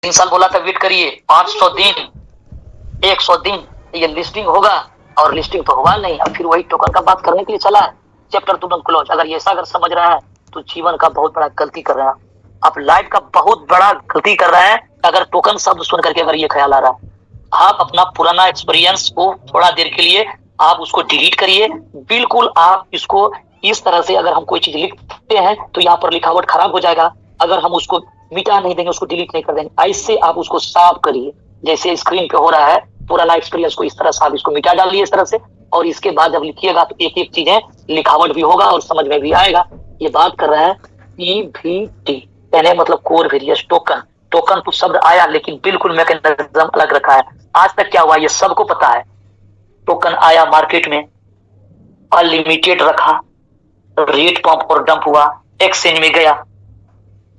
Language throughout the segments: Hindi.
3 साल बोला था वेट करिए, 500 दिन, 100 दिन ये लिस्टिंग होगा, और लिस्टिंग तो हुआ नहीं। अब फिर वही टोकन का बात करने के लिए चला है। चैप्टर तुरंत क्लोज। अगर ये ऐसा अगर समझ रहा है तो जीवन का बहुत बड़ा गलती कर रहा है। आप लाइफ का बहुत बड़ा गलती कर रहे हैं अगर टोकन शब्द सुन करके अगर ये ख्याल आ रहा है। आप अपना पुराना एक्सपीरियंस को थोड़ा देर के लिए आप उसको डिलीट करिए। बिल्कुल आप इसको इस तरह से अगर हम कोई चीज लिखते हैं तो यहाँ पर लिखावट खराब हो जाएगा। अगर हम उसको मिटा नहीं देंगे, उसको डिलीट नहीं कर देंगे, ऐसे आप उसको साफ करिए जैसे स्क्रीन पे हो रहा है। पुराना एक्सपीरियंस को इस तरह से आप इसको मिटा डालिए इस तरह से, और इसके बाद जब लिखिएगा तो एक एक चीजें लिखावट भी होगा और समझ में भी आएगा। ये बात कर रहे हैं पीवीटी, यानी मतलब कोर वेरियस टोकन। टोकन तो शब्द आया लेकिन बिल्कुल मैकेनिज्म अलग रखा है। आज तक क्या हुआ ये सबको पता है। टोकन आया मार्केट में, अनलिमिटेड रखा, रेट पंप और डंप हुआ, एक्सचेंज में गया।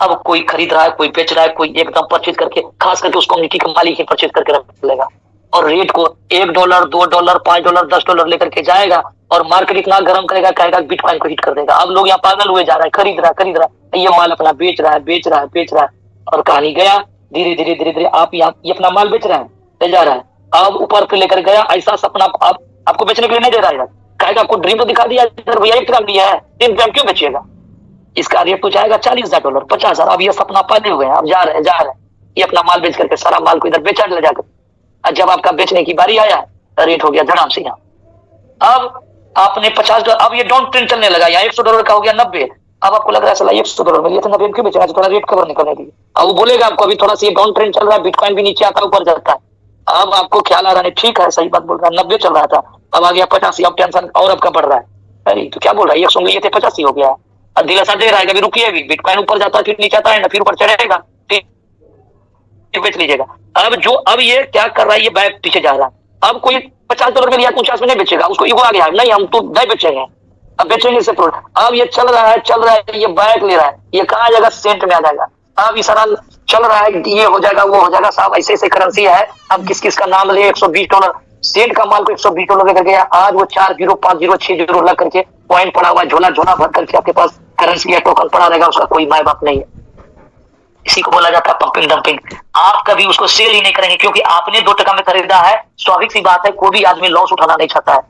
अब कोई खरीद रहा है, कोई बेच रहा है, कोई एकदम परचेज करके, खास करके उस कम्युनिटी का मालिक ही परचेज करके रख लेगा, और रेट को $1, $2, $5, $10 लेकर के जाएगा, और मार्केट इतना गर्म करेगा, कहेगा बिटकॉइन को हिट कर देगा। अब लोग यहाँ पागल हुए जा रहे हैं, खरीद रहा है, ये माल अपना बेच रहा है, और कहानी गया। धीरे धीरे धीरे धीरे आप यहाँ ये अपना माल बेच रहे हैं, ले जा रहा है। अब ऊपर पे लेकर गया, ऐसा सपना आपको बेचने के लिए नहीं दे रहा है, कहेगा आपको ड्रीम तो दिखा दिया भैया, 1 ग्राम दिया है, 3 ग्राम क्यों बेचिएगा। इसका रेट तो जाएगा $40,000, $50,000। अब ये सपना पाले हुए हैं, अब जा रहे हैं, ये अपना माल बेच करके सारा माल को इधर बेचा ले जाकर। और जब आपका बेचने की बारी आया, रेट हो गया धड़ाम से यहाँ। अब आपने $50, अब ये डाउन ट्रेंड चलने लगा, यहाँ $100 का हो गया 90। अब आपको लग रहा है चला $100 में लिया था, 90 क्यों बेचा, थोड़ा रेट कवर निकलने दिए। अब वो बोलेगा आपको अभी थोड़ा सा ये डाउन ट्रेंड चल रहा है, बिटकॉइन भी नीचे आता है ऊपर जाता है। अब आपको ख्याल आ रहा है ठीक है, सही बात बोल रहा है, 90 चल रहा था, अब आ गया 85, अब टेंशन और आपका बढ़ रहा है। अरे तो क्या बोल रहा है, 100 लिए थे 85 हो गया। अब दिलासा दे रहा है कि रुकिए, भी बिटकॉइन ऊपर जाता है फिर नीचे आता है ना, फिर ऊपर चढ़ेगा, फिर बेच लीजिएगा। अब ये क्या कर रहा है, ये बैक पीछे जा रहा है। अब कोई $50 में लिया 50 में नहीं बेचेगा, उसको ईगो आ गया है, नहीं हम तो नहीं बेचेंगे, अब बेचेंगे से प्रोडक्ट। अब ये चल रहा है, ये बैक ले रहा है, ये कहा जाएगा सेंट में आ जाएगा। अब इस सारा चल रहा है, ये हो जाएगा वो हो जाएगा, साहब ऐसे ऐसे करेंसी है। अब किस किस का नाम ले, $120 सेंट का माल को $120 लेकर गया, आज वो 4 5 6 लग करके पॉइंट पड़ा हुआ, झोला भर करके आपके पास करेंसी या टोकन पड़ा रहेगा, उसका कोई माय बाप नहीं है। इसी को बोला जाता है पंपिंग डंपिंग। आप कभी उसको सेल ही नहीं करेंगे क्योंकि आपने $2 में खरीदा है। स्वाभाविक सी बात है, कोई भी आदमी लॉस उठाना नहीं चाहता है,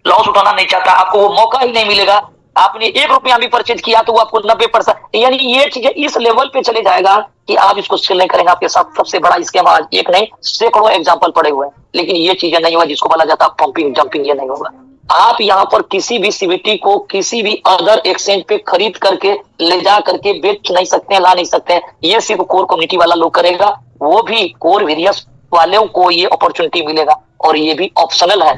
लॉस उठाना नहीं चाहता, आपको वो मौका ही नहीं मिलेगा। आपने ₹1 भी परचेज किया तो वो आपको 90%, यानी ये चीजें इस लेवल पे चले जाएगा कि आप इसको सेल नहीं करेंगे। आपके साथ सबसे बड़ा स्कैम आज एक नहीं सैकड़ों एग्जांपल पड़े हुए हैं, लेकिन ये चीजें नहीं हुआ जिसको बोला जाता है पंपिंग डंपिंग, ये नहीं होगा। आप यहाँ पर किसी भी सीवीटी को किसी भी अदर एक्सचेंज पे खरीद करके ले जा करके बेच नहीं सकते हैं, ला नहीं सकते हैं। ये सिर्फ कोर कम्युनिटी वाला लोग करेगा, वो भी कोर वेरियस वालों को ये अपॉर्चुनिटी मिलेगा, और ये भी ऑप्शनल है,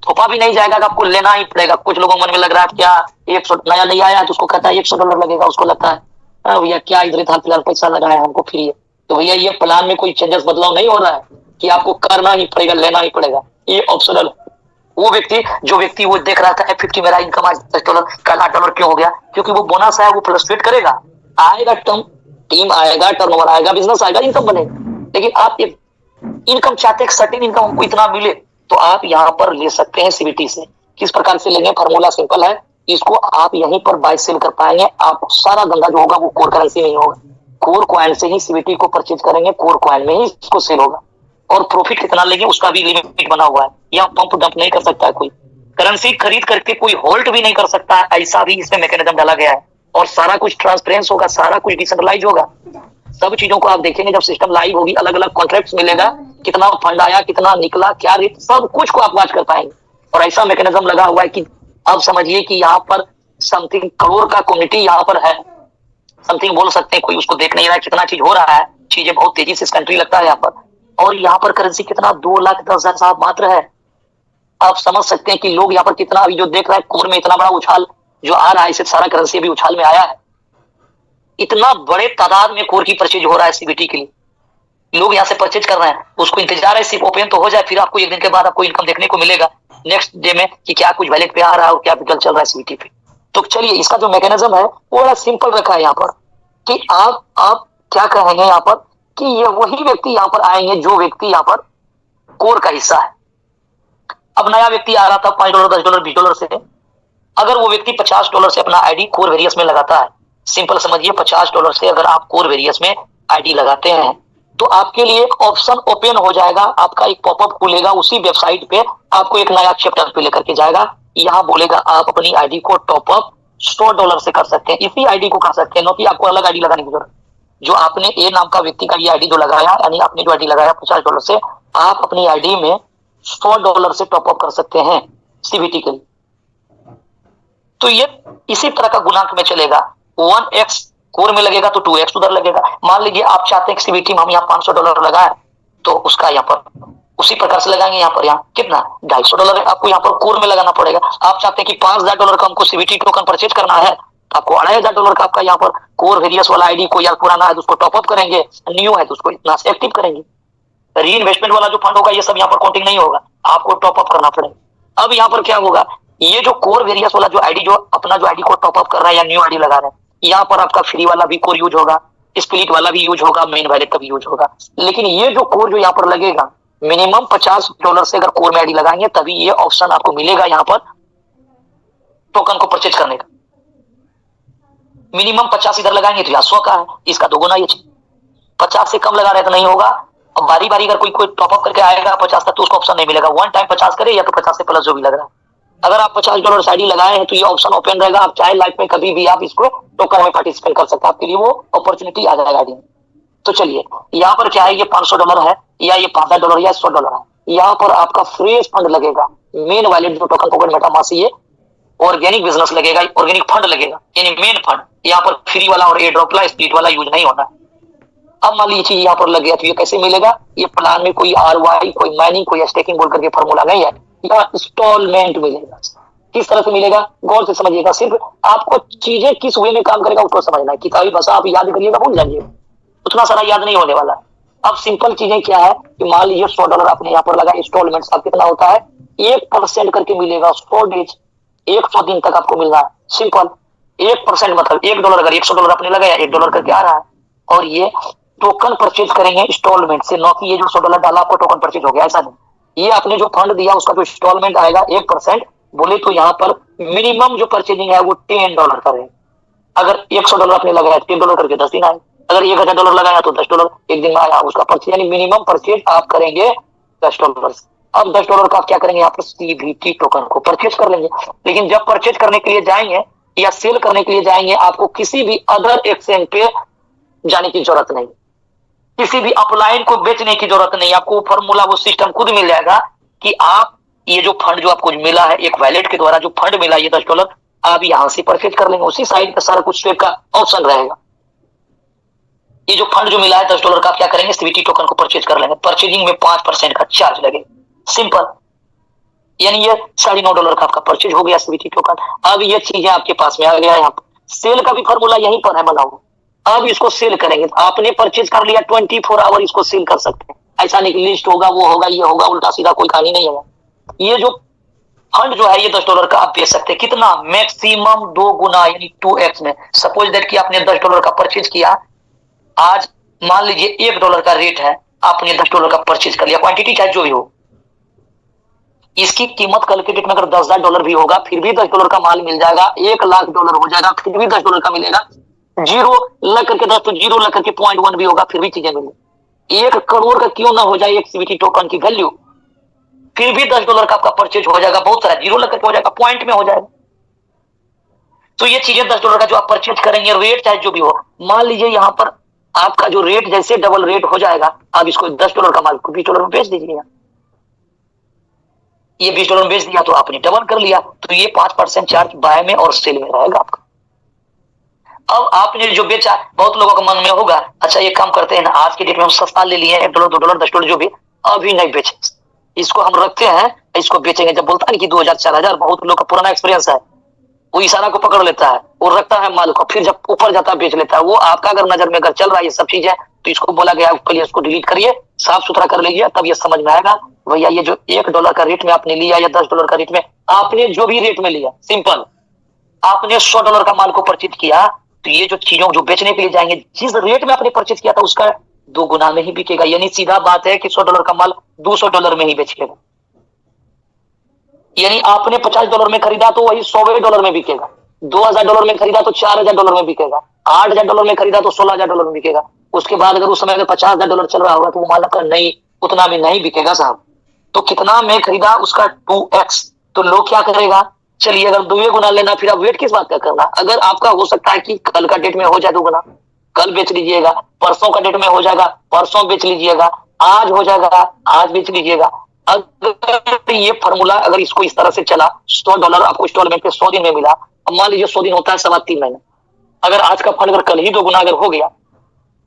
थोपा भी नहीं जाएगा, आपको लेना ही पड़ेगा। कुछ लोगों मन में लग रहा है क्या 100 नया नहीं आया तो उसको कहता है $100 लगेगा, उसको लगता है भैया क्या इधर हाल फिलहाल पैसा लगा है हमको फ्री है। तो भैया ये प्लान में कोई चेंजेस बदलाव नहीं हो रहा है कि आपको करना ही पड़ेगा, लेना ही पड़ेगा, ये ऑप्शनल। वो व्यक्ति वो देख रहा था F50 मेरा इनकम आज $10, कल $8 क्यों हो गया, क्योंकि वो बोनस है, वो फ्लक्चुएट करेगा, आएगा टीम आएगा, टर्नओवर आएगा, बिजनेस आएगा, इनकम बनेगा। लेकिन आप एक इनकम चाहते हैं, सर्टेन इनकम हमको इतना मिले, तो आप यहाँ पर ले सकते हैं सीवीटी से। किस प्रकार से लेंगे, फार्मूला सिंपल है, इसको आप यहीं पर बाय सेल कर पाएंगे। आप सारा धंधा जो होगा वो कोर करेंसी नहीं होगा, कोर कॉइन से ही सीवीटी को परचेज करेंगे, कोर कॉइन में ही इसको सेल होगा, और प्रॉफिट कितना लेंगे उसका भी लिमिट बना हुआ है। यहाँ पंप डंप नहीं कर सकता है कोई, करेंसी खरीद करके कोई होल्ड भी नहीं कर सकता है, ऐसा भी इसमें मैकेनिज्म डाला गया है। और सारा कुछ ट्रांसपेरेंस होगा, सारा कुछ डिसेंट्रलाइज होगा। सब चीजों को आप देखेंगे जब सिस्टम लाइव होगी, अलग अलग कॉन्ट्रैक्ट्स मिलेगा, कितना फंड आया, कितना निकला, क्या रेट, सब कुछ को आप वॉच कर पाएंगे। और ऐसा मैकेनिज्म लगा हुआ है कि अब समझिए कि यहाँ पर समथिंग करोड़ का कम्युनिटी यहाँ पर है, समथिंग बोल सकते हैं, कोई उसको देख नहीं रहा है कितना चीज हो रहा है, चीजें बहुत तेजी से इस कंट्री लगता है यहाँ पर। और यहाँ पर करेंसी कितना 2,10,000 साहब मात्र है। आप समझ सकते हैं कि लोग यहाँ पर कितना, अभी जो देख रहा है कोर में इतना बड़ा उछाल जो आ रहा है, इससे सारा करेंसी अभी उछाल में आया है। इतना बड़े तादाद में कोर की परचेज हो रहा है सीवीटी के लिए, लोग यहाँ से परचेज कर रहे हैं, उसको इंतजार है सिर्फ ओपन तो हो जाए, फिर आपको एक दिन के बाद आपको इनकम देखने को मिलेगा नेक्स्ट डे में कि क्या कुछ वैलेट पे आ रहा है और क्या कैपिटल चल रहा है सीवीटी पे। तो चलिए इसका जो मैकेनिज्म है वो बड़ा सिंपल रखा है यहाँ पर कि आप क्या कहेंगे यहाँ पर कि ये वही व्यक्ति यहाँ पर आएंगे जो व्यक्ति यहाँ पर कोर का हिस्सा है। अब नया व्यक्ति आ रहा था $5, $10, $20 से, अगर वो व्यक्ति $50 से अपना आईडी कोर वेरियस में लगाता है, सिंपल समझिए $50 से अगर आप कोर वेरियस में आईडी लगाते हैं तो आपके लिए एक ऑप्शन ओपन हो जाएगा, आपका एक पॉपअप खुलेगा उसी वेबसाइट पे, आपको एक नया चैप्टर पे लेकर के जाएगा। यहाँ बोलेगा आप अपनी आईडी को टॉपअप $100 से कर सकते हैं, इसी आईडी को कर सकते हैं, न कि आपको अलग आईडी लगाने की जरूरत। जो आपने ए नाम का व्यक्ति का ये आईडी जो लगाया, यानी आपने जो आईडी लगाया $50 से, आप अपनी आईडी में $100 से टॉपअप कर सकते हैं सीबीटी के लिए। तो ये इसी तरह का गुणांक में चलेगा। 1x कोर में लगेगा तो 2x उधर लगेगा। मान लीजिए आप चाहते हैं कि सीबीटी में हम यहाँ $500 लगाए, तो उसका यहाँ पर उसी प्रकार से लगाएंगे। यहाँ पर यहाँ कितना $250 है, आपको यहाँ पर कोर में लगाना पड़ेगा। आप चाहते हैं कि $5000 का हमको सीबीटी टोकन परचेज करना है, आपको $2500 का आपका यहाँ पर कोर वेरियस वाला आईडी को, या पुराना है तो उसको टॉपअप करेंगे, न्यू है तो उसको इतना से एक्टिव करेंगे। री इन्वेस्टमेंट वाला जो फंड होगा ये सब यहाँ पर काउंटिंग नहीं होगा, आपको टॉपअप करना पड़ेगा। अब यहाँ पर क्या होगा, ये जो कोर वेरियस वाला जो आईडी, जो अपना जो आईडी को टॉपअप कर रहा है या न्यू आईडी लगा रहे हैं, यहाँ पर आपका फ्री वाला भी कोर यूज होगा, स्प्लिट वाला भी यूज होगा, मेन वैलेट का भी यूज होगा। लेकिन ये जो कोर जो यहाँ पर लगेगा, मिनिमम $50 से अगर कोर में आईडी लगाएंगे तभी ये ऑप्शन आपको मिलेगा यहाँ पर टोकन को परचेज करने का। मिनिमम 50 इधर लगाएंगे तो यहाँ 100 का है, इसका दोगुना ये 50 से कम लगा रहे तो नहीं होगा। अब बारी बारी अगर कोई टॉपअप करके आएगा 50 तक तो उसको ऑप्शन नहीं मिलेगा, वन टाइम 50 करे या तो 50 से प्लस जो भी लग रहा है। अगर आप $50 आईडी लगाए हैं तो ये ऑप्शन ओपन रहेगा, आप चाहे लाइफ में कभी भी आप इसको टोकन में पार्टिसिपेट कर सकते हैं, आपके लिए वो अपॉर्चुनिटी आ जाएगा आईडी में। तो चलिए यहाँ पर क्या है, ये $500 है या ये $5000 या $100 है, यहाँ पर आपका फ्रेश फंड लगेगा। मेन वैलेट जो टोकन पॉकेट मेटामास्क से ये ऑर्गेनिक बिजनेस लगेगा, ऑर्गेनिक फंड लगेगा, यानी मेन फंड। यहाँ पर फ्री वाला और एयर ड्रॉप वाला स्प्लिट वाला यूज नहीं होना। अब मान लीजिए यहाँ पर लग गया तो ये कैसे मिलेगा, ये प्लान में कोई ROI, कोई माइनिंग, कोई स्टेकिंग बोल करके फॉर्मूला नहीं है, यहाँ इंस्टॉलमेंट मिलेगा। किस तरह से मिलेगा गौर से समझिएगा, सिर्फ आपको चीजें किस वे में काम करेगा उसको समझना है। किताबी भाषा आप याद करिएगा, भूल जाइए, उतना सारा याद नहीं होने वाला है। अब सिंपल चीजें क्या है कि मान लीजिए $100 आपने यहाँ पर लगा, इंस्टॉलमेंट आप कितना होता है 1% करके मिलेगा, 100 डेज 100 दिन तक आपको मिलना है। सिंपल 1% मतलब $1, अगर $100 आपने लगाया $1 करके आ रहा है। और ये टोकन परचेज करेंगे इंस्टॉलमेंट से, न कि ये जो $100 डाला आपको टोकन परचेज हो गया, ऐसा नहीं। ये आपने जो फंड दिया उसका जो इंस्टॉलमेंट आएगा 1%, बोले तो यहाँ पर मिनिमम जो परचेजिंग है वो $10 का रहेगा। अगर $100 आपने लगाया $10 करके 10 दिन आए, अगर $1000 लगाया तो $10 एक दिन में आया उसका परचेज, यानी मिनिमम परचेज आप करेंगे $10। अब $10 का आप क्या करेंगे, यहाँ पर सीबीटी टोकन को परचेज कर लेंगे। लेकिन जब परचेज करने के लिए जाएंगे या सेल करने के लिए जाएंगे, आपको किसी भी अदर एक्सचेंज पे जाने की जरूरत नहीं, किसी भी अपलाइन को बेचने की जरूरत नहीं। आपको फॉर्मूला वो सिस्टम खुद मिल जाएगा कि आप ये जो फंड जो आपको मिला है एक वैलेट के द्वारा, जो फंड मिला ये $10 आप यहाँ से परचेज कर लेंगे, उसी साइड का सारा कुछ स्वेप का ऑप्शन रहेगा। ये जो फंड जो मिला है $10 का, आप क्या करेंगे सीबीटी टोकन को परचेज कर लेंगे। परचेजिंग में 5% का चार्ज लगेगा, सिंपल। यानी ये $9.5 का आपका परचेज हो गया सीबीटी टोकन। अब ये चीजें आपके पास में आ गया। यहाँ पर सेल का भी फॉर्मूला यहीं पर है बना हुआ। अब इसको सेल करेंगे, आपने परचेज कर लिया 24 आवर इसको सेल कर सकते हैं। ऐसा नहीं कि लिस्ट होगा, वो होगा, ये होगा, उल्टा सीधा कोई कहानी नहीं है। ये जो फंड जो है ये $10 का आप बेच सकते हैं, कितना, मैक्सिमम 2 गुना यानी 2x में। सपोज दैट कि आपने $10 का परचेज किया, आज मान लीजिए $1 का रेट है, आपने $10 का परचेज कर लिया, क्वांटिटी चाहे जो भी हो, इसकी कीमत कैलकुलेट में अगर $10,000 भी होगा फिर भी $10 का माल मिल जाएगा। $1,00,000 हो जाएगा फिर भी $10 का मिलेगा। 0 लग करके 10 तो 0 लग करके 0.1 भी होगा फिर भी चीजें मिलेगी। 1 करोड़ का क्यों ना हो जाए एक सीबीटी टोकन की वैल्यू, फिर भी $10 का आपका परचेज हो जाएगा। बहुत सारा 0 लग करके हो जाएगा, पॉइंट में हो जाएगा। तो ये चीजें $10 का जो आप परचेज करेंगे, रेट चाहे जो भी हो, मान लीजिए यहाँ पर आपका जो रेट जैसे डबल रेट हो जाएगा, आप इसको $10 का माल को $20 में बेच दीजिएगा। ये $20 में बेच दिया तो आपने डबल कर लिया, तो ये 5% चार्ज बाय में और सेल में रहेगा आपका। अब आपने जो बेचा, बहुत लोगों के मन में होगा अच्छा ये काम करते हैं ना, आज के डेट में हम सस्ता ले लिए $1 $2 $10 जो भी, अभी नहीं बेचे, इसको हम रखते हैं, इसको बेचेंगे। जब बोलता है कि 2000 4000, बहुत लोग का पुराना एक्सपीरियंस है, वो इशारा को पकड़ लेता है, वो रखता है माल को, फिर जब ऊपर जाता है बेच लेता है। वो आपका अगर नजर में अगर चल रहा है ये सब चीजें, तो इसको बोला गया पहले इसको डिलीट करिए, साफ सुथरा कर लीजिए, तब ये समझ में आएगा भैया ये जो $1 का रेट में आपने लिया या $10 का रेट में आपने जो भी रेट में लिया, सिंपल आपने $100 का माल को परचेज किया, तो ये जो चीजों जो बेचने के लिए जाएंगे जिस रेट में आपने परचेज किया था उसका 2 गुना में ही बिकेगा। यानी सीधा बात है कि $100 का माल $200 में ही बेचेगा। यानी आपने $50 में खरीदा तो वही $100 में बिकेगा, $2000 में खरीदा तो $4000 में बिकेगा, $8000 में खरीदा तो $16000 में बिकेगा। उसके बाद अगर उस समय अगर $50,000 चल रहा होगा तो वो माला का नहीं, उतना में नहीं बिकेगा साहब। तो कितना में खरीदा उसका 2x। तो लोग क्या करेगा, चलिए अगर 2 गुना लेना फिर आप वेट किस बात का करना। अगर आपका हो सकता है कि कल का डेट में हो जाए 2 गुना, कल बेच लीजिएगा, परसों का डेट में हो जाएगा, परसों बेच लीजिएगा, आज हो जाएगा, आज बेच लीजिएगा। अगर ये फॉर्मूला अगर इसको इस तरह से चला, $100 आपको इंस्टॉलमेंट पे 100 दिन में मिला। अब मान लीजिए 100 दिन होता है 3.25 महीने, अगर आज का फंड अगर कल ही 2 गुना अगर हो गया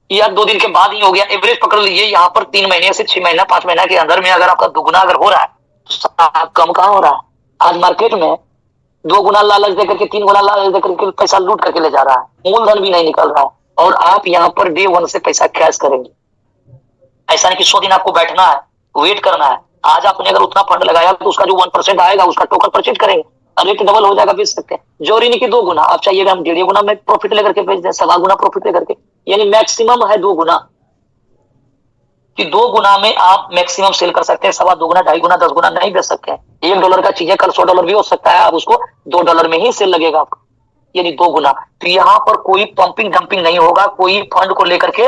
या 2 दिन के बाद ही हो गया, एवरेज पकड़ लीजिए यहाँ पर 3 महीने से 6 महीना 5 महीना के अंदर में अगर आपका 2 गुना अगर हो रहा है तो कम कहाँ हो रहा है। आज मार्केट में 2 गुना लालच देकर के 3 गुना लालच देकर के पैसा लूट करके ले जा रहा है, मूलधन भी नहीं निकल रहा है, और आप यहाँ पर डे 1 से पैसा कैश करेंगे। ऐसा नहीं कि 100 दिन आपको बैठना है, वेट करना है। आज आपने अगर उतना फंड लगाया तो उसका जो 1% आएगा उसका टोकन परचेज करेंगे, रेट डबल हो जाएगा, बेच सकते हैं। जरूरी नहीं कि 2 गुना, आप चाहिएगा हम 1.5 गुना में प्रॉफिट लेकर के बेच दें, 1.25 गुना प्रॉफिट लेकर के, यानी मैक्सिमम है 2 गुना, कि 2 गुना में आप मैक्सिमम सेल कर सकते हैं। 2.25 गुना, 2.5 गुना, 10 गुना नहीं बेच सकते हैं। $1 का चीज है, कल $100 भी हो सकता है, आप उसको $2 में ही सेल लगेगा आपको, यानी 2 गुना। तो यहाँ पर कोई पंपिंग डंपिंग नहीं होगा, कोई फंड को लेकर के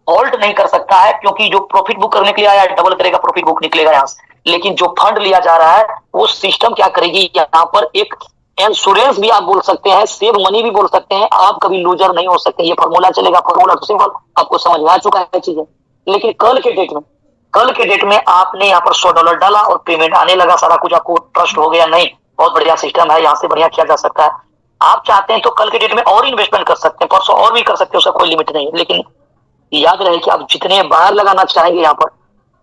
होल्ड नहीं कर सकता है, क्योंकि जो प्रॉफिट बुक करने के लिए आया डबल करेगा, प्रॉफिट बुक निकलेगा यहाँ से। लेकिन जो फंड लिया जा रहा है वो सिस्टम क्या करेगी, यहाँ पर एक इंश्योरेंस भी आप बोल सकते हैं, सेव मनी भी बोल सकते हैं, आप कभी लूजर नहीं हो सकते। ये फॉर्मूला चलेगा, फॉर्मूला तो सिंपल आपको समझ में आ चुका है चीजें। लेकिन कल के डेट में आपने यहाँ पर $100 डाला और पेमेंट आने लगा, सारा कुछ आपको ट्रस्ट हो गया, नहीं बहुत बढ़िया सिस्टम है, यहाँ से बढ़िया किया जा सकता है। आप चाहते हैं तो कल के डेट में और इन्वेस्टमेंट कर सकते हैं, परसों और भी कर सकते हैं, उसका कोई लिमिट नहीं है। लेकिन याद रहे कि आप जितने बार लगाना चाहेंगे यहाँ पर,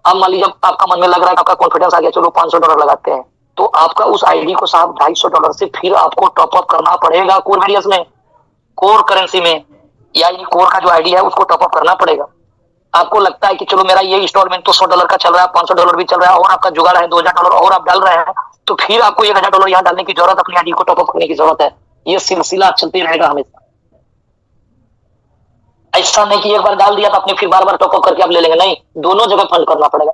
अब मान लीजिए आपका मन में लग रहा है, आपका कॉन्फिडेंस आ गया, चलो $500 लगाते हैं, तो आपका उस आईडी को साहब $250 से फिर आपको टॉपअप करना पड़ेगा कोर वेरियस में, कोर करेंसी में, या कोर का जो आईडी है उसको टॉपअप करना पड़ेगा। आपको लगता है कि चलो मेरा ये इंस्टॉलमेंट तो $100 का चल रहा है, $500 भी चल रहा है, और आपका जुगाड़ है $2000 और आप डाल रहे हैं, तो फिर आपको $1000 यहाँ डालने की जरूरत, अपनी आईडी को टॉपअप करने की जरूरत है। ये सिलसिला चलते रहेगा हमेशा। ऐसा नहीं कि एक बार डाल दिया तो आपने फिर बार बार टॉपअप करके आप ले लेंगे, नहीं, दोनों जगह फंड करना पड़ेगा।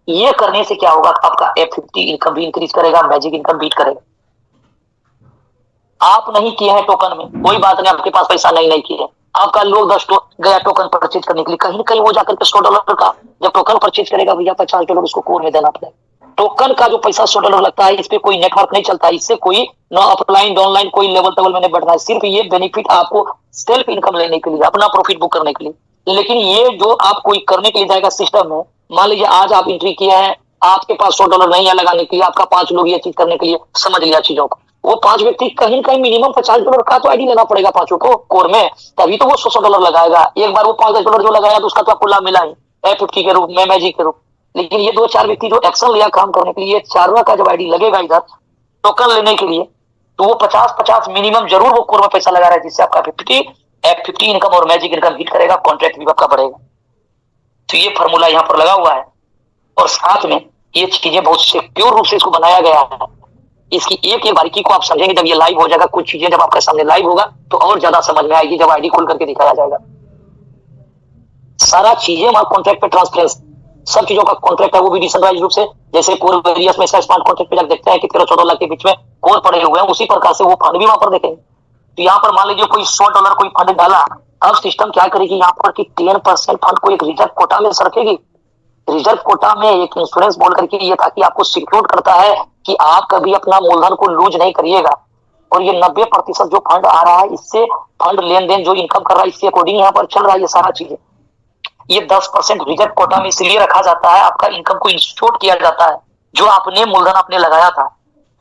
ये करने से क्या होगा, आपका F50 इनकम भी इंक्रीज करेगा, मैजिक इनकम बीट करेगा। आप नहीं किए हैं टोकन में, कोई बात नहीं, आपके पास पैसा नहीं किए हैं, आपका लोग 10 गया टोकन परचेज करने के लिए, कहीं ना कहीं वो जाकर के $100 का जब टोकन परचेज करेगा भैया, $50 उसको कोर में देना पड़ेगा। टोकन का जो पैसा $100 लगता है, इस पे कोई नेटवर्क नहीं चलता, इससे कोई ना अपलाइन डाउनलाइन कोई लेवल टेबल में नहीं बढ़ना है, सिर्फ ये बेनिफिट आपको सेल्फ इनकम लेने के लिए, अपना प्रॉफिट बुक करने के लिए। लेकिन ये जो आप कोई करने के लिए जाएगा सिस्टम में, मान लीजिए आज आप एंट्री किए हैं, आपके पास $100 नहीं है लगाने के लिए, आपका 5 लोग ये चीज करने के लिए समझ लिया चीजों को, वो 5 व्यक्ति कहीं कहीं मिनिमम $50 का तो आईडी लेना पड़ेगा 5 को कोर में, तभी तो वो $100 लगाएगा। एक बार वो $5 जो लगाया तो उसका तो आपको लाभ मिला ही F50 के रूप में, मैजिक के रूप। लेकिन ये 2-4 व्यक्ति जो एक्शन लिया काम करने के लिए, 4वां का जब आईडी लगेगा इधर टोकन लेने के लिए, तो वो 50-50 मिनिमम जरूर वो कोर में पैसा लगा रहा है, जिससे आपका F50 इनकम और मैजिक इनकम हिट करेगा, कॉन्ट्रैक्ट भी आपका बढ़ेगा। तो ये फॉर्मूला यहाँ पर लगा हुआ है, और साथ में ये चीजें बहुत सिक्योर रूप से इसको बनाया गया है। इसकी एक बारीकी को आप समझेंगे जब ये लाइव हो जाएगा, कुछ चीजें जब आपके सामने लाइव होगा तो और ज्यादा समझ में आएगी, जब आईडी खोल करके दिखाया जाएगा। सारा चीजें वहां कॉन्ट्रैक्ट पे ट्रांसपेरेंस, सब चीजों का कॉन्ट्रैक्ट है, वो भी डिसेंट्रलाइज्ड रूप से, जैसे कोर वेरियस में स्मार्ट कॉन्ट्रैक्ट पे देखते हैं कि 13-14 लाख के बीच में कोर पड़े हुए हैं, उसी प्रकार से वो फंड भी वहां पर देखेंगे। तो यहाँ पर मान लीजिए कोई $100 कोई फंड डाला, अब सिस्टम क्या करेगी यहाँ पर कि 10% फंड को एक रिजर्व कोटा में रखेगी। रिजर्व कोटा में एक इंश्योरेंस बोल करके ये, ताकि आपको सिक्योर करता है कि आप कभी अपना मूलधन को लूज नहीं करिएगा। और ये 90% जो फंड आ रहा है, इससे फंड लेन देन जो इनकम कर रहा है, इसके अकॉर्डिंग यहाँ पर चल रहा है ये सारा चीजें। ये 10% रिजर्व कोटा में इसलिए रखा जाता है, आपका इनकम को इंश्योर किया जाता है। जो आपने मूलधन आपने लगाया था,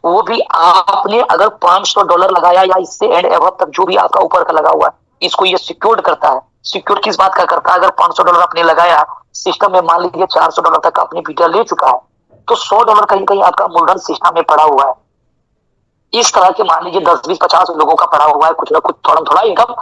वो भी आपने अगर $500 लगाया या इससे एंड एबव तक जो भी आपका ऊपर का लगा हुआ है, इसको ये सिक्योर्ड करता है। सिक्योर किस बात का करता है, अगर $500 आपने लगाया, सिस्टम में मान लीजिए $400 तक आपने बीटा ले चुका है, तो $100 कहीं कहीं आपका मूलधन सिस्टम में पड़ा हुआ है। इस तरह के मान लीजिए 10-20-50 लोगों का पड़ा हुआ है, कुछ ना कुछ थोड़ा थोड़ा इनकम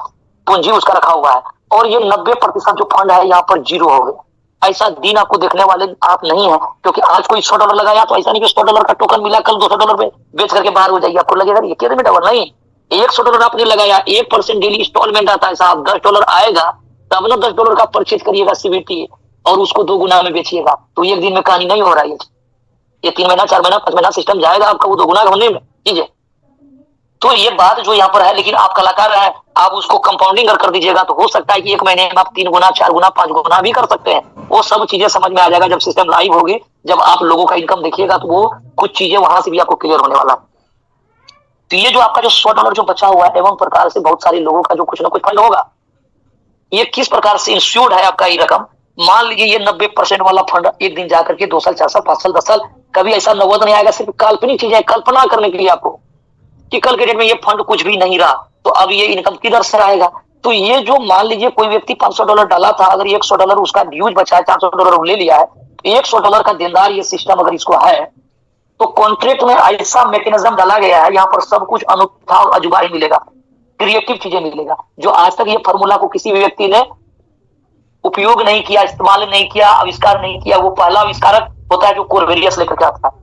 पूंजी उसका रखा हुआ है, और ये 90% जो फंड है यहाँ पर जीरो हो गया। ऐसा दिन आपको देखने वाले आप नहीं है, क्योंकि आज कोई $100 लगाया तो ऐसा नहीं कि $100 का टोकन मिला, कल $200 पे बेच करके बाहर हो जाएगी, आपको लगेगा ये कितने में डबल नहीं। $100 आपने लगाया, 1% डेली इंस्टॉलमेंट आता है साहब, $10 आएगा तब ना $10 का परचेज करिएगा सीबीटी, और उसको 2 गुना में बेचिएगा, तो एक दिन में कहानी नहीं हो रहा है। ये 3 महीना 4 महीना 5 महीना सिस्टम जाएगा आपका वो 2 गुना होने में, ठीक है। तो ये बात जो यहाँ पर है, लेकिन आप कलाकार हैं, आप उसको कंपाउंडिंग कर दीजिएगा तो हो सकता है कि एक महीने में आप 3 गुना 4 गुना 5 गुना भी कर सकते हैं। वो सब चीजें समझ में आ जाएगा जब सिस्टम लाइव होगी, जब आप लोगों का इनकम देखिएगा तो वो कुछ चीजें वहां से भी आपको क्लियर होने वाला है। तो ये जो आपका जो $100 जो बचा हुआ है, एवं प्रकार से बहुत सारे लोगों का जो कुछ ना कुछ फंड होगा, ये किस प्रकार से इंश्योर्ड है आपका ये रकम। मान लीजिए ये 90% वाला फंड एक दिन जाकर के 2 साल 4 साल 5 साल 10 साल कभी ऐसा नवद नहीं आएगा। सिर्फ काल्पनिक चीजें, कल्पना करने के लिए आपको कि कल के डेट में ये फंड कुछ भी नहीं रहा तो अब ये इनकम किधर से आएगा। तो ये जो मान लीजिए कोई व्यक्ति $500 डाला था, अगर $100 उसका ड्यूज बचा है, $400 ले लिया है, $100 का देनदार ये सिस्टम अगर इसको है, तो कॉन्ट्रैक्ट में ऐसा मैकेनिज्म डाला गया है, यहाँ पर सब कुछ अनूठा और अजूबा ही मिलेगा, क्रिएटिव चीजें मिलेगा, जो आज तक ये फॉर्मूला को किसी भी व्यक्ति ने उपयोग नहीं किया, इस्तेमाल नहीं किया, आविष्कार नहीं किया। वो पहला आविष्कारक होता है जो कोरवेलियस लेकर के आता है।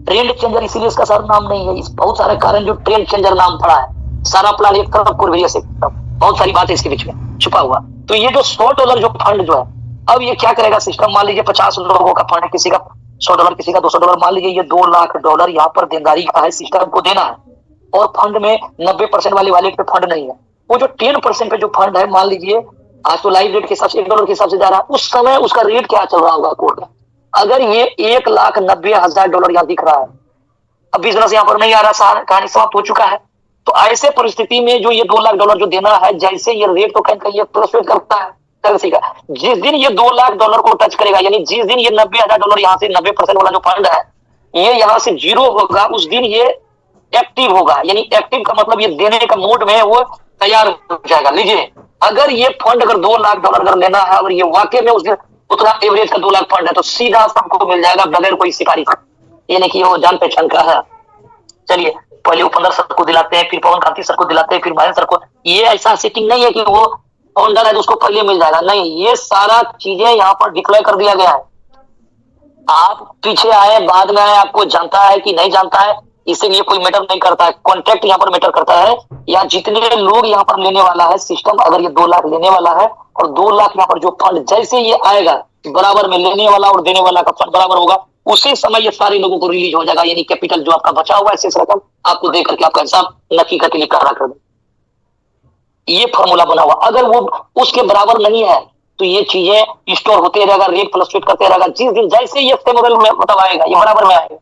ट्रेंड चेंजर इसीलिए इसका सर नाम नहीं है, इस बहुत सारे कारण जो ट्रेंड चेंजर नाम पड़ा है, सारा प्लान एक तरफ, कोरवेलियस एक तरफ, बहुत सारी बातें इसके बीच में छुपा हुआ। तो ये जो $100 जो फंड जो है, अब ये क्या करेगा सिस्टम। मान लीजिए 50 लोगों का फंड है, किसी का $100, किसी का $200, मान लीजिए ये $2 लाख यहाँ पर देनदारी का है, सिस्टम को देना है, और फंड में 90% वाले पे फंड नहीं है। वो जो 10% पे जो फंड है, मान लीजिए आज तो लाइव रेट के हिसाब से $1 के हिसाब से जा रहा है, उस समय उसका रेट क्या चल रहा होगा कोर्ट में। अगर ये $1,90,000 यहाँ दिख रहा है, अब बिजनेस यहाँ पर नहीं आ रहा, कहानी समाप्त हो चुका है। तो ऐसे परिस्थिति में जो ये $2 लाख जो देना है, जैसे ये रेट तो कहीं ये फ्लक्चुएट करता है करेंसी का, जिस दिन ये $2 लाख को टच करेगा, यानी जिस दिन ये $90,000 यहाँ से 90% वाला जो फंड है ये यहाँ से 0 होगा, उस दिन ये एक्टिव होगा। यानी एक्टिव का मतलब ये देने का मोड में वो तैयार हो जाएगा। लीजिए, अगर ये फंड अगर $2 लाख अगर लेना है, और ये वाकई में उस दिन उतना एवरेज का 2 लाख फंड है, तो सीधा सबको मिल जाएगा बगैर कोई सिफारिश, ये नहीं कि वो जान पहचान का है। चलिए, पहले उपेंद्र सर को दिलाते हैं, फिर पवन कांति सर को दिलाते हैं, फिर महेंद्र सर को। ये ऐसा सेटिंग नहीं है कि वो फाउंडर है तो उसको पहले मिल जाएगा, नहीं, ये सारा चीजें यहाँ पर डिक्लेयर कर दिया गया है। आप पीछे आए बाद में आए, आपको जानता है कि नहीं जानता है, इसीलिए कोई मैटर नहीं करता है। कॉन्ट्रैक्ट यहाँ पर मैटर करता है, या जितने लोग यहाँ पर लेने वाला है सिस्टम। अगर ये 2 लाख लेने वाला है और 2 लाख यहाँ पर जो फंड जैसे ये आएगा, बराबर में लेने वाला और देने वाला का फंड बराबर होगा, उसी समय ये सारे लोगों को रिलीज हो जाएगा। यानी कैपिटल जो आपका बचा हुआ है शेष रकम आपको दे करके आपका हिसाब नक्की करके निकाला कर दे। ये फॉर्मूला बना हुआ, अगर वो उसके बराबर नहीं है तो ये चीजें स्टोर होते रहेगा, रेट फ्लक्चुएट करते रहेगा। जिस दिन जैसे ये मॉडल में मतलब आएगा, ये बराबर में आएगा,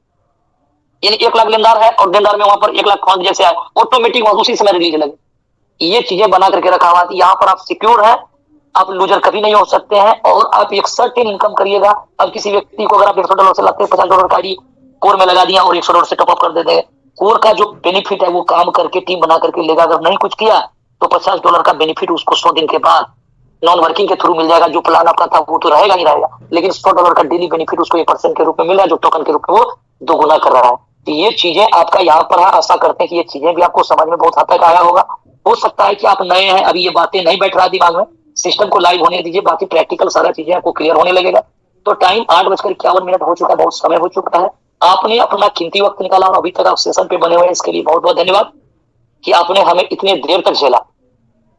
यानी 1 लाख लेनदार है और देनदार में वहां पर 1 लाख फंड जैसे आए, ऑटोमेटिक वहां उसी समय रिलीज लगे। ये चीजें बना करके रखा हुआ, यहाँ पर आप सिक्योर है, आप लूजर कभी नहीं हो सकते हैं, और आप एक सर्टेन इनकम करिएगा। अब किसी व्यक्ति को अगर आप $100 से लगते हैं, $50 का आईडी कोर में लगा दिया और $100 से टॉपअप कर देते हैं, कोर का जो बेनिफिट है वो काम करके टीम बना करके लेगा। अगर नहीं कुछ किया तो $50 का बेनिफिट उसको 100 दिन के बाद नॉन वर्किंग के थ्रू मिल जाएगा। जो प्लान आपका था वो तो रहेगा ही रहेगा, लेकिन $100 का डेली बेनिफिट उसको 1% के रूप में मिल रहा है, जो टोकन के रूप में वो 2 गुना कर रहा है। तो ये चीजें आपका यहाँ पर है, आशा करते हैं कि ये चीजें भी आपको समझ में बहुत हद तक आया होगा। हो सकता है कि आप नए हैं, अभी ये बातें नहीं बैठ रहा दिमाग में, सिस्टम को लाइव होने दीजिए, बाकी प्रैक्टिकल सारा चीजें आपको क्लियर होने लगेगा। तो टाइम 8:51 हो चुका है, बहुत समय हो चुका है। आपने अपना कीमती वक्त निकाला और अभी तक आप सेशन पे बने हुए हैं, इसके लिए बहुत बहुत धन्यवाद कि आपने हमें इतने देर तक झेला।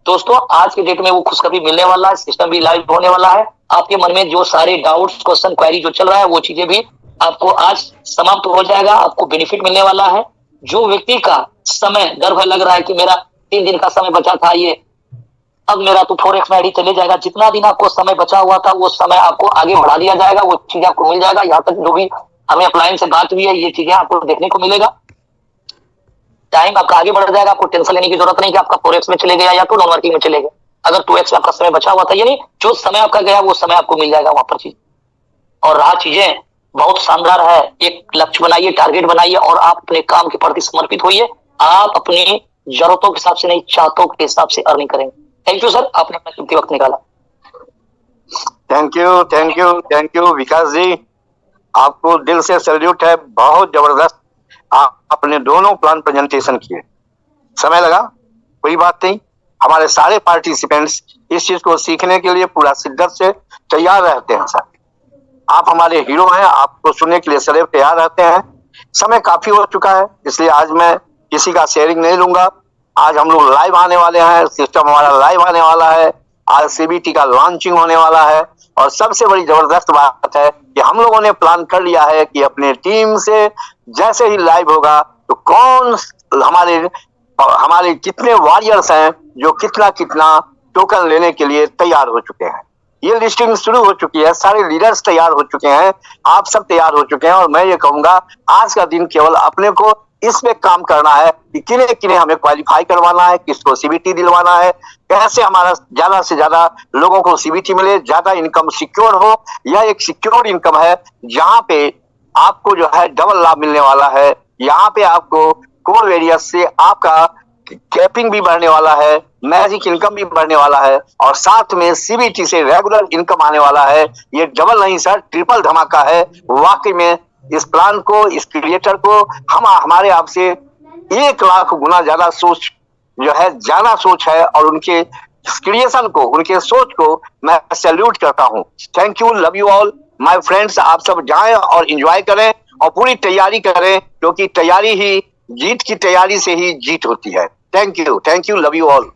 दोस्तों, आज के डेट में वो खुशखबरी मिलने वाला है, सिस्टम भी लाइव होने वाला है। आपके मन में जो सारे डाउट्स, क्वेश्चन, क्वेरी जो चल रहा है, वो चीजें भी आपको आज समाप्त हो जाएगा, आपको बेनिफिट मिलने वाला है। जो व्यक्ति का समय डर भय लग रहा है कि मेरा 3 दिन का समय बचा था, ये अब मेरा तो फॉरेक्स में आईडी चले जाएगा, जितना दिन आपको समय बचा हुआ था वो समय आपको आगे बढ़ा दिया जाएगा, वो चीज आपको मिल जाएगा। यहाँ तक जो भी हमें अपलाइन से बात हुई है, ये चीजें आपको देखने को मिलेगा। टाइम आपका आगे बढ़ जाएगा, आपको टेंशन लेने की जरूरत नहीं कि आपका फोरेक्स में चले गया या तो नॉन वर्किंग में चले गए। अगर 2x आपका समय बचा हुआ था, यानी जो समय आपका गया वो समय आपको मिल जाएगा वहां पर चीज। और रहा चीजें बहुत शानदार है, एक लक्ष्य बनाइए, टारगेट बनाइए और आप अपने काम के प्रति समर्पित होइए। आप अपनी जरूरतों के हिसाब से नहीं, चाहतों के हिसाब से अर्निंग करेंगे। थैंक यू सर, आपने अपना कीमती वक्त निकाला। थैंक यू विकास जी, आपको दिल से सैल्यूट है। बहुत जबरदस्त आपने दोनों प्लान प्रेजेंटेशन किए। समय लगा, कोई बात नहीं। हमारे सारे पार्टिसिपेंट्स इस चीज को सीखने के लिए पूरा शिद्दत से तैयार रहते हैं सर। आप हमारे हीरो हैं, आपको सुनने के लिए सदैव तैयार रहते हैं। समय काफी हो चुका है, इसलिए आज मैं किसी का शेयरिंग नहीं लूंगा। आज हम लोग लाइव आने वाले हैं, सिस्टम हमारा लाइव आने वाला है। आज सीबीटी का लॉन्चिंग होने वाला है और सबसे बड़ी जबरदस्त बात है कि हम लोगों ने प्लान कर लिया है कि अपने टीम से जैसे ही लाइव होगा तो कौन हमारे हमारे कितने वॉरियर्स हैं जो कितना कितना टोकन लेने के लिए तैयार हो चुके हैं। ये लिस्टिंग शुरू हो चुकी है, सारे लीडर्स तैयार हो चुके हैं, आप सब तैयार हो चुके हैं। और मैं ये कहूंगा आज का दिन केवल अपने को इसमें काम करना है कि किन्हें किन्हें हमें क्वालिफाई करवाना है, किसको सीबीटी दिलवाना है, कैसे हमारा ज्यादा से ज्यादा लोगों को सीबीटी मिले, ज्यादा इनकम सिक्योर हो। यह एक सिक्योर इनकम है जहां पे आपको जो है डबल लाभ मिलने वाला है। यहाँ पे आपको कोर एरियाज से आपका कैपिंग भी बढ़ने वाला है, मैजिक इनकम भी बढ़ने वाला है और साथ में सीबीटी से रेगुलर इनकम आने वाला है। ये डबल नहीं सर, ट्रिपल धमाका है। वाकई में इस प्लान को, इस क्रिएटर को हम हमारे आपसे 1 लाख गुना ज्यादा सोच जो है, ज्यादा सोच है और उनके क्रिएशन को, उनके सोच को मैं सैल्यूट करता हूं। Thank you, love you all my friends. आप सब जाएं और एंजॉय करें और पूरी तैयारी करें, क्योंकि तैयारी ही जीत की तैयारी से ही जीत होती है। Thank you, love you all.